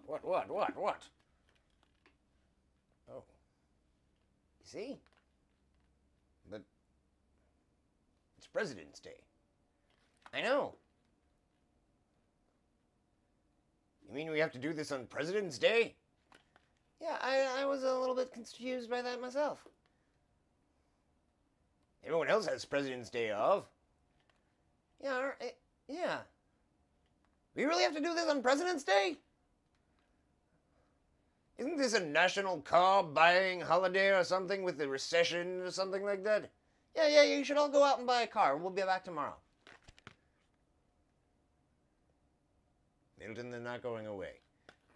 What? Oh. You see? But it's President's Day. I know. You mean we have to do this on President's Day? Yeah, I was a little bit confused by that myself. Everyone else has President's Day off. Yeah, yeah. We really have to do this on President's Day? Isn't this a national car buying holiday or something with the recession or something like that? Yeah, you should all go out and buy a car. We'll be back tomorrow. Milton, they're not going away.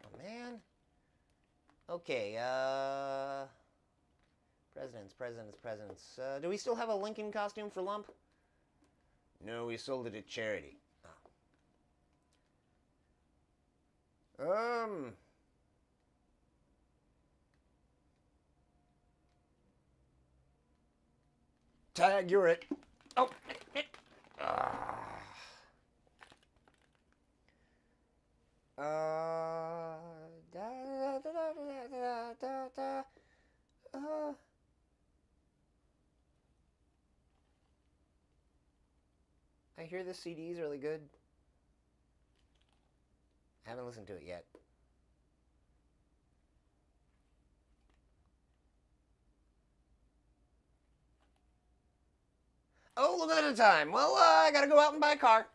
Oh, man. Okay, Presidents. Do we still have a Lincoln costume for Lump? No, we sold it at charity. Oh. Tag, you're it. Oh. I hear this CD is really good. I haven't listened to it yet. Oh, a little bit at a time. Well, I gotta go out and buy a car.